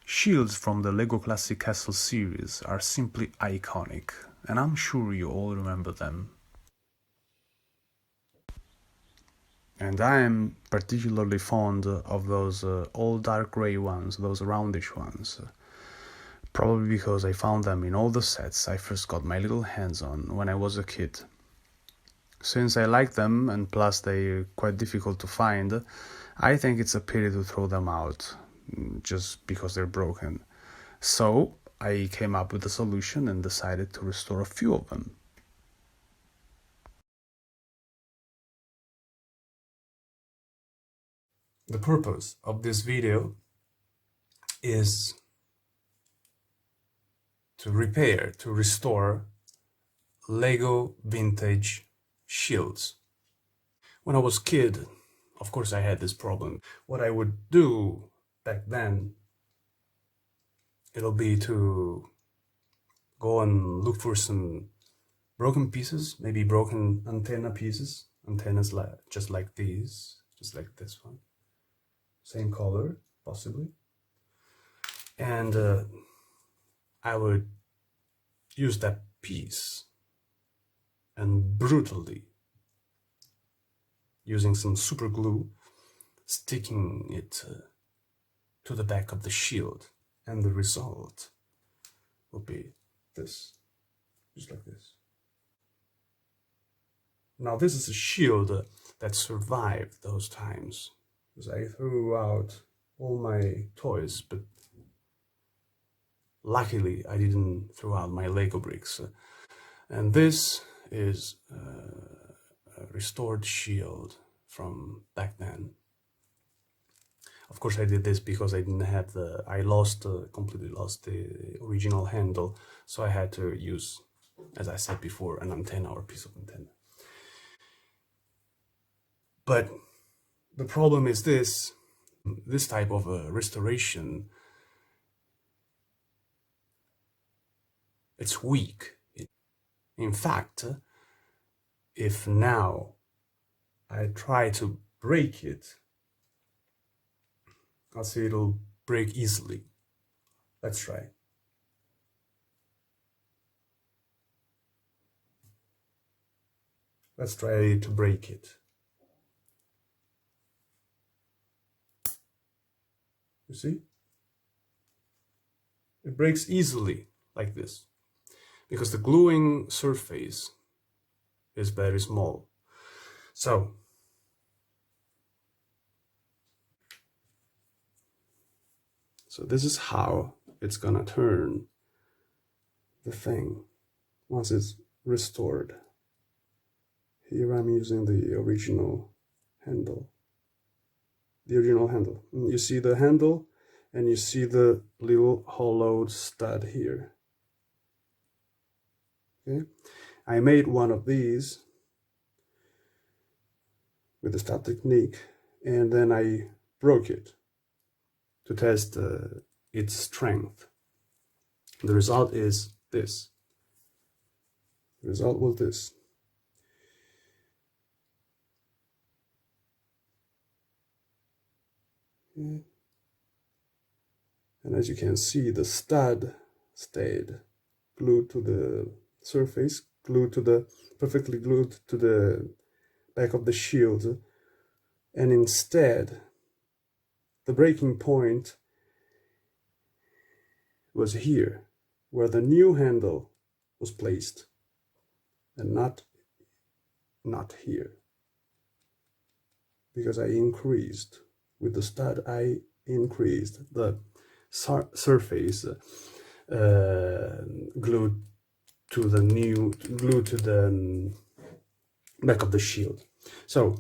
Shields from the LEGO Classic Castle series are simply iconic, and I'm sure you all remember them. And I am particularly fond of those all dark grey ones, those roundish ones. Probably because I found them in all the sets I first got my little hands on when I was a kid. Since I like them, and plus they're quite difficult to find, I think it's a pity to throw them out, just because they're broken. So I came up with a solution and decided to restore a few of them. The purpose of this video is to restore LEGO vintage shields. When I was a kid, of course I had this problem. What I would do back then, it'll be to go and look for some broken pieces, maybe broken antenna pieces, antennas just like these, just like this one. Same color, possibly. And I would use that piece and brutally, using some super glue, sticking it to the back of the shield, and the result will be this, just like this. Now this is a shield that survived those times, because I threw out all my toys, but luckily I didn't throw out my Lego bricks. And this is a restored shield from back then. Of course I did this because I didn't have completely lost the original handle, so I had to use, as I said before, an antenna or a piece of antenna. But the problem is this type of restoration, it's weak. In fact, if now I try to break it, I'll say it'll break easily. Let's try. Let's try to break it. You see? It breaks easily like this, because the gluing surface is very small. So this is how it's gonna turn the thing once it's restored. Here I'm using the original handle. You see the handle, and you see the little hollowed stud here. Okay, I made one of these with the stud technique, and then I broke it to test its strength. The result is this. The result was this. Okay. And as you can see, the stud stayed glued to the surface, perfectly glued to the back of the shield, and instead the breaking point was here, where the new handle was placed, and not here, because I increased with the stud. I increased the surface glued to the back of the shield. So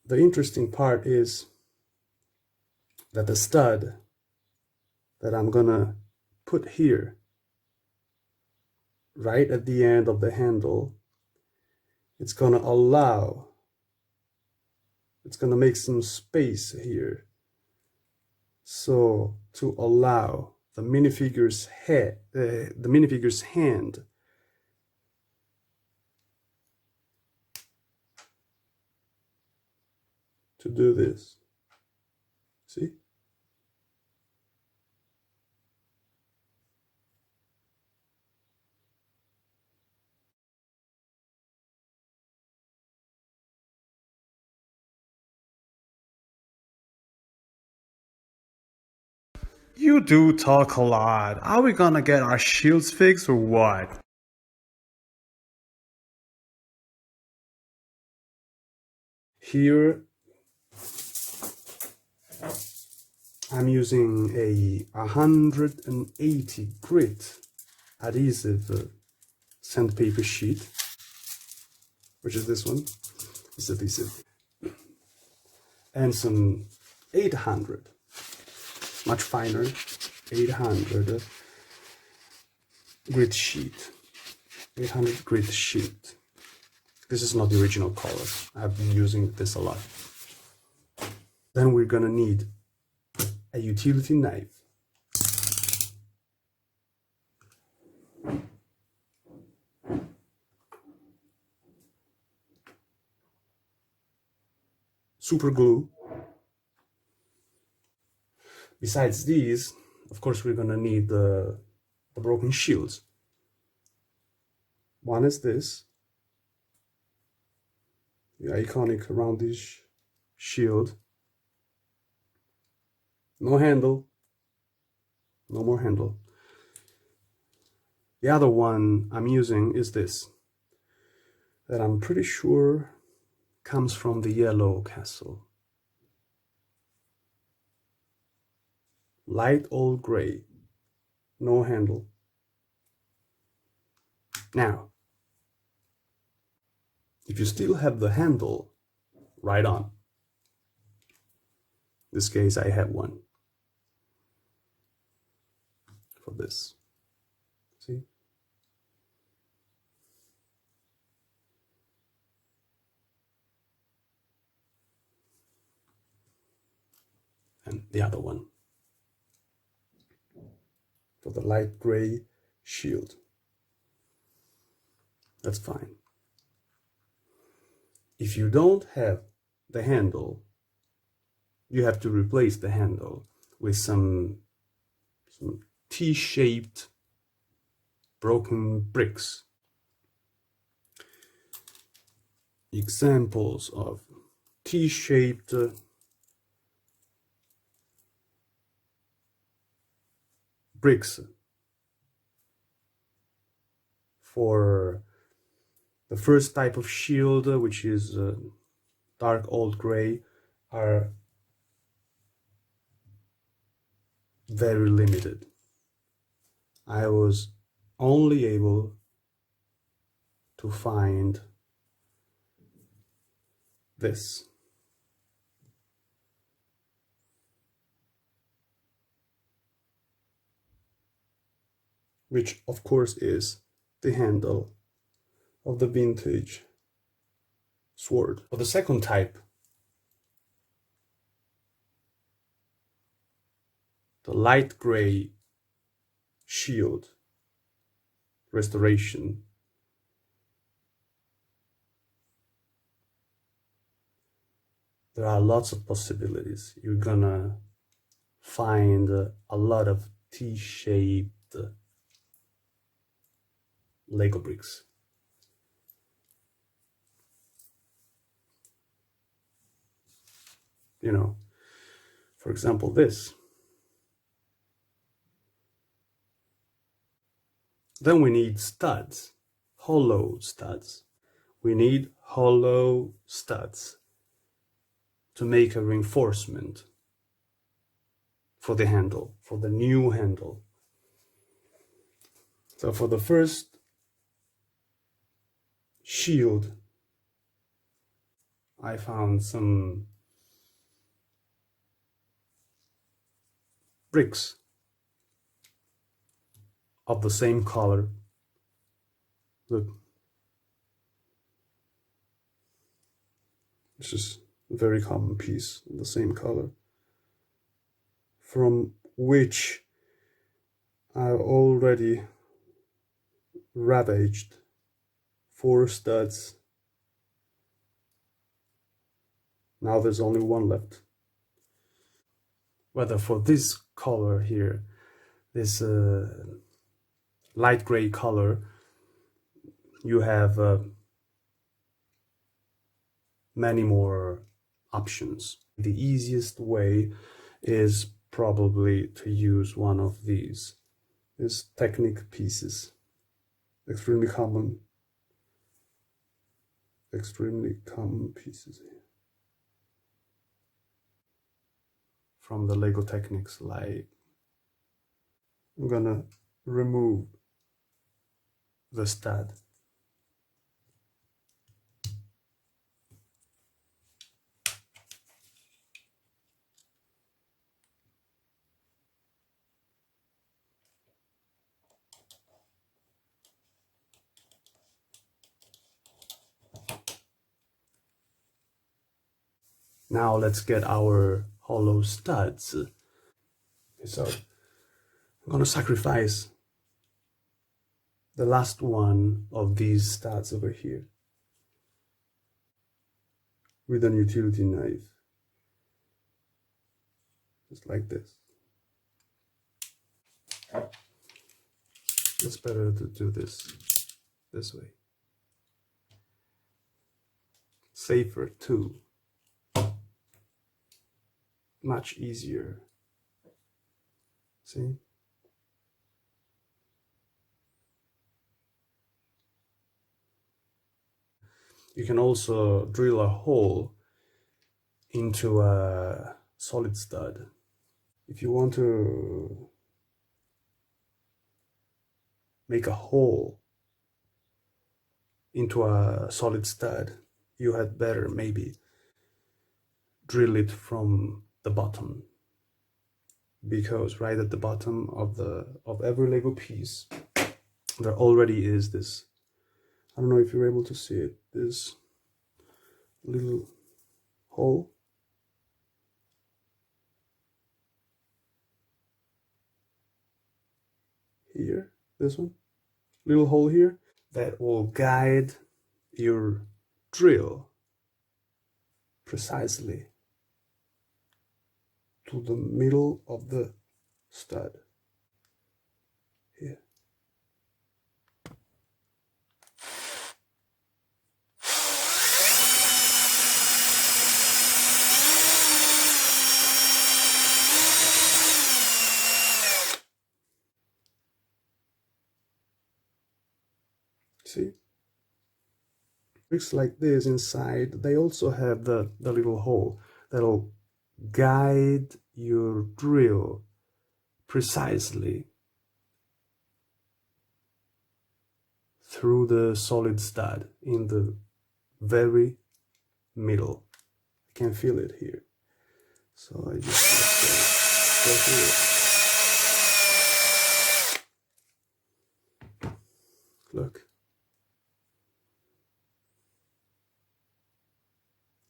the interesting part is that the stud that I'm gonna put here, right at the end of the handle, it's gonna make some space here, so to allow the minifigure's hand to do this. See? You do talk a lot. Are we gonna get our shields fixed or what? Here I'm using a 180 grit adhesive sandpaper sheet, which is this one, this adhesive, and some 800, much finer, 800 grit sheet, 800 grit sheet. This is not the original color. I've been using this a lot. Then we're gonna need a utility knife. Super glue. Besides these, of course, we're gonna need the broken shields. One is this, the iconic roundish shield. No handle, no more handle. The other one I'm using is this, that I'm pretty sure comes from the yellow castle. Light old gray, no handle. Now, if you still have the handle, right on. In this case, I have one for this. See? And the other one for the light gray shield. That's fine. If you don't have the handle, you have to replace the handle with some T-shaped broken bricks. Examples of T-shaped bricks for the first type of shield, which is dark old gray, are very limited. I was only able to find this. Which of course is the handle of the vintage sword. For the second type, the light gray shield restoration, there are lots of possibilities. You're gonna find a lot of T-shaped Lego bricks. You know, for example, this. Then we need studs, hollow studs. We need hollow studs to make a reinforcement for the handle, for the new handle. So for the first shield, I found some bricks of the same color. Look, this is a very common piece of the same color, from which I already ravaged 4 studs. Now there's only 1 left. Whether for this color here, this light gray color, you have many more options. The easiest way is probably to use one of these. These Technic pieces, extremely common pieces from the Lego Technics line. I'm gonna remove the stud. Now let's get our hollow studs. So I'm gonna sacrifice the last one of these studs over here with an utility knife, just like this. It's better to do this way. Safer too. Much easier. See? You can also drill a hole into a solid stud. If you want to make a hole into a solid stud, you had better maybe drill it from the bottom, because right at the bottom of every Lego piece there already is this, I don't know if you're able to see it, this little hole. Here, this one, little hole here, that will guide your drill precisely to the middle of the stud here. See? Bricks like this inside, they also have the little hole that'll guide your drill precisely through the solid stud in the very middle. I can feel it here. So I just have to go through it. Look.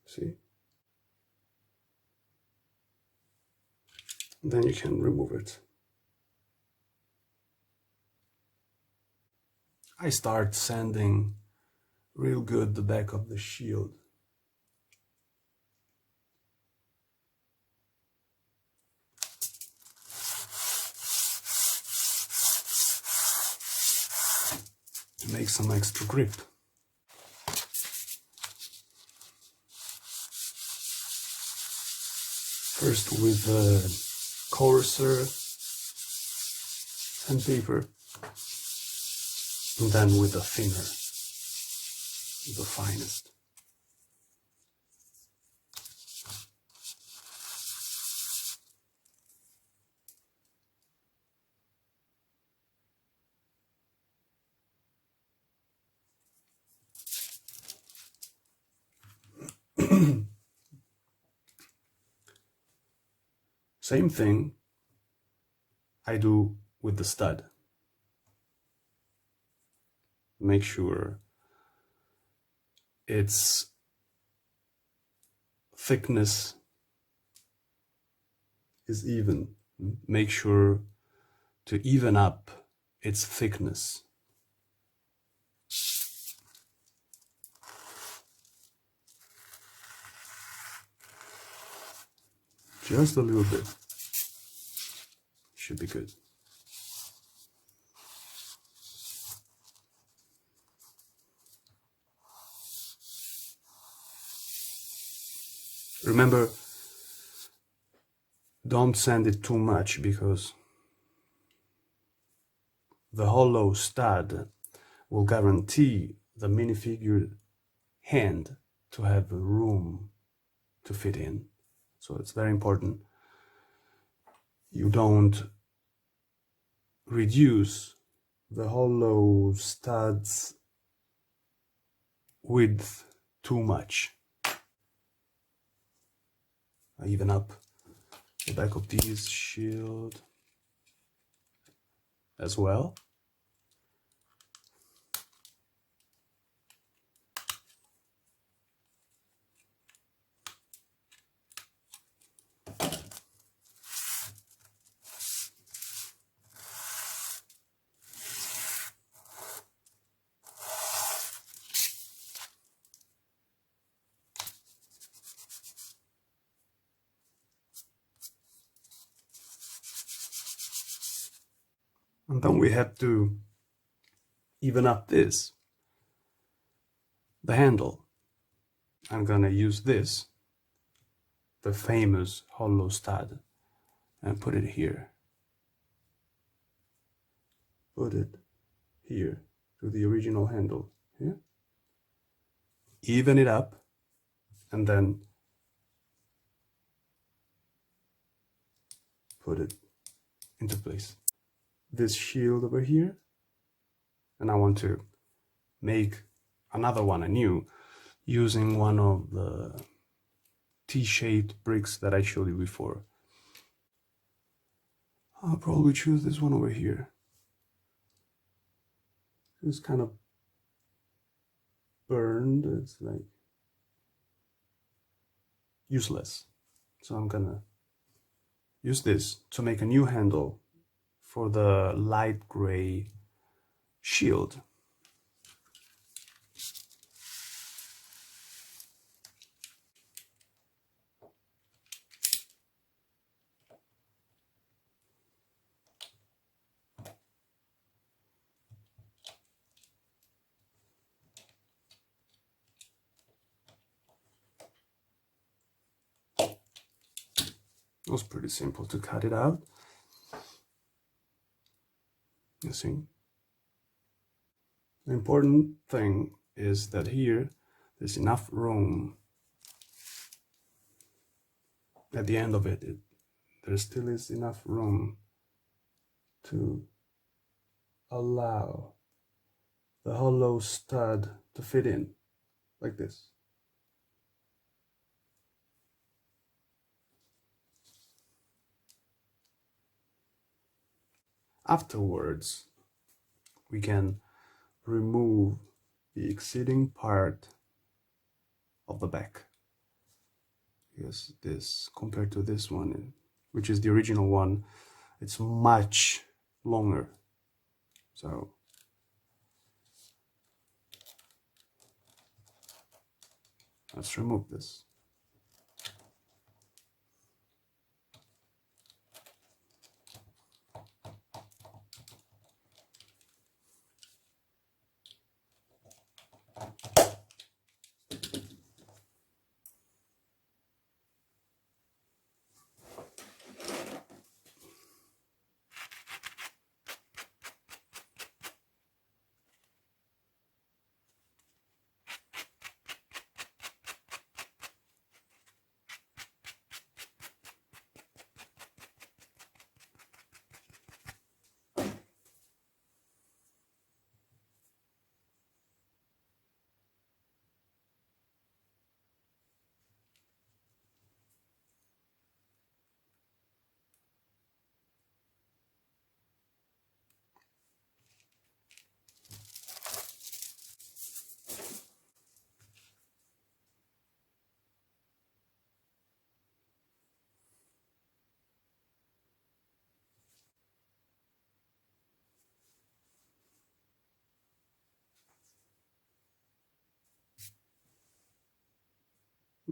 See? Then you can remove it. I start sanding real good the back of the shield. To make some extra grip. First with the coarser sandpaper, and then with the thinner, the finest. Same thing I do with the stud. Make sure its thickness is even. Make sure to even up its thickness. Just a little bit. Should be good. Remember, Don't sand it too much because the hollow stud will guarantee the minifigure hand to have room to fit in. So it's very important you don't reduce the hollow stud's width too much. I even up the back of this shield as well. And then we have to even up this, the handle. I'm gonna use this, the famous hollow stud, and put it here. Put it here to the original handle here. Even it up, and then put it into place. This shield over here, and I want to make another one anew using one of the T-shaped bricks that I showed you before. I'll probably choose this one over here. It's kind of burned, it's like useless. So I'm gonna use this to make a new handle for the light gray shield. It was pretty simple to cut it out. You see? The important thing is that here there's enough room at the end of it. There still is enough room to allow the hollow stud to fit in, like this. Afterwards, we can remove the exceeding part of the back. Because this, compared to this one, which is the original one, it's much longer. So let's remove this.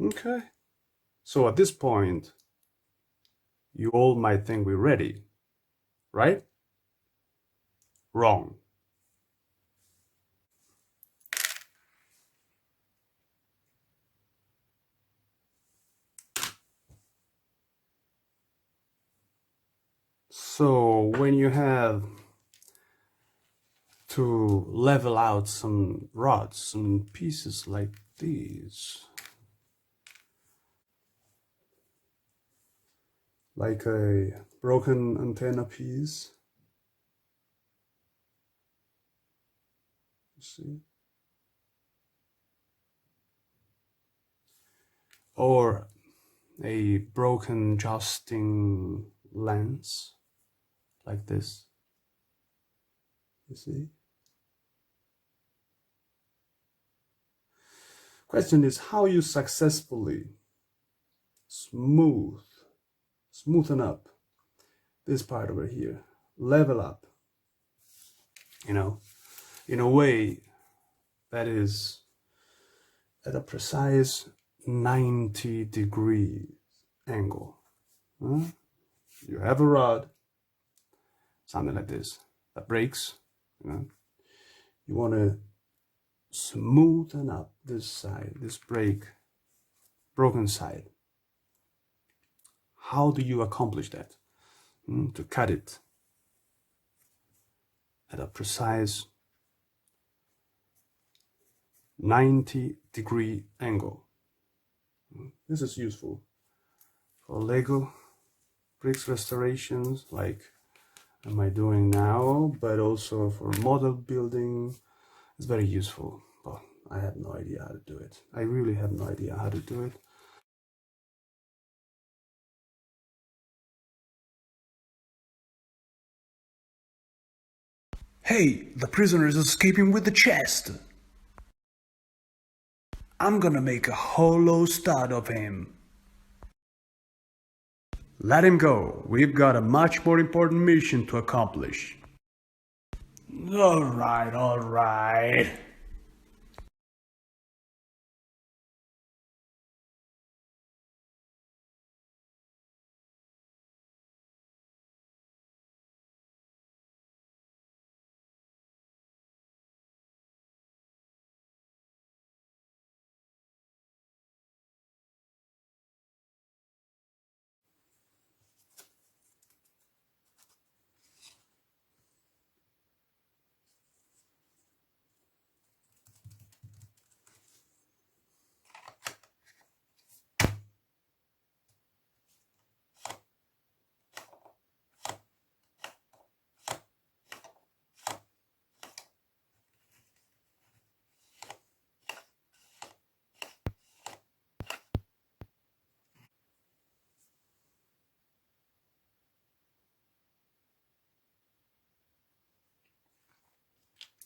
Okay. So at this point, you all might think we're ready, right? Wrong. So when you have to level out some rods, some pieces like these, like a broken antenna piece, you see, or a broken jousting lens like this, you see. Question is how you successfully smoothen up this part over here, level up, you know, in a way that is at a precise 90-degree angle. You have a rod, something like this, that breaks, you know. You want to smoothen up this side, this broken side. How do you accomplish that? To cut it at a precise 90-degree angle. This is useful for Lego bricks restorations like am I doing now, but also for model building. It's very useful, but I have no idea how to do it. I really have no idea how to do it. Hey, the prisoner is escaping with the chest. I'm gonna make a hollow stud of him. Let him go. We've got a much more important mission to accomplish. All right.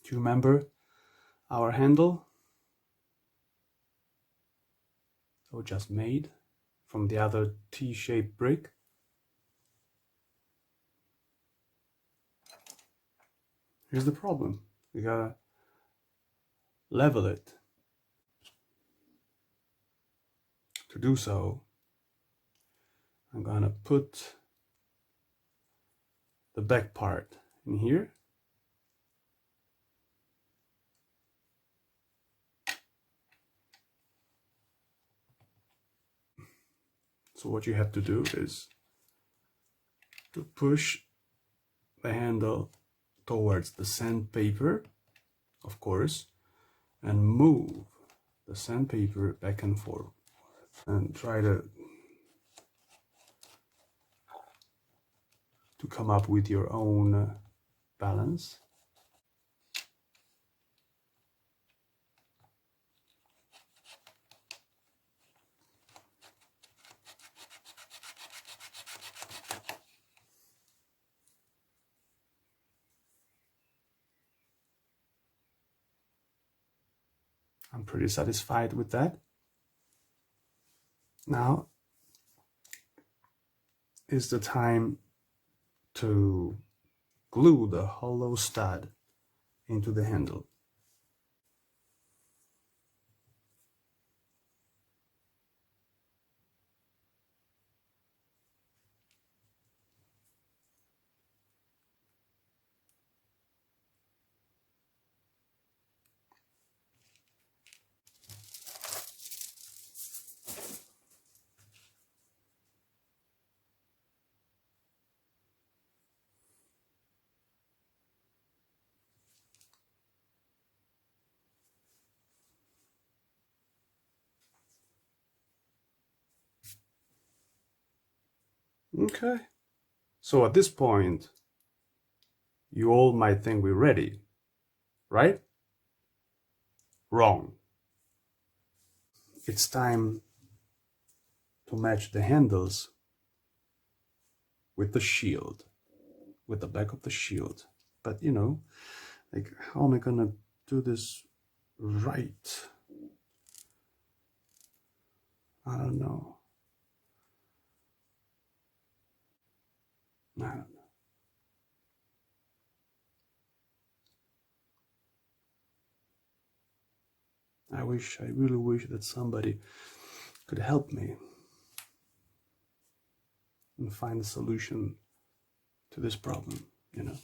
Do you remember our handle that we just made from the other T-shaped brick? Here's the problem. We gotta level it. To do so, I'm gonna put the back part in here. So what you have to do is to push the handle towards the sandpaper, of course, and move the sandpaper back and forth and try to come up with your own balance. I'm pretty satisfied with that. Now is the time to glue the hollow stud into the handle. Okay. So at this point, you all might think we're ready, right? Wrong. It's time to match the handles with the shield, with the back of the shield. But you know, like, how am I gonna do this right? I don't know. I don't know. I really wish that somebody could help me and find a solution to this problem, you know.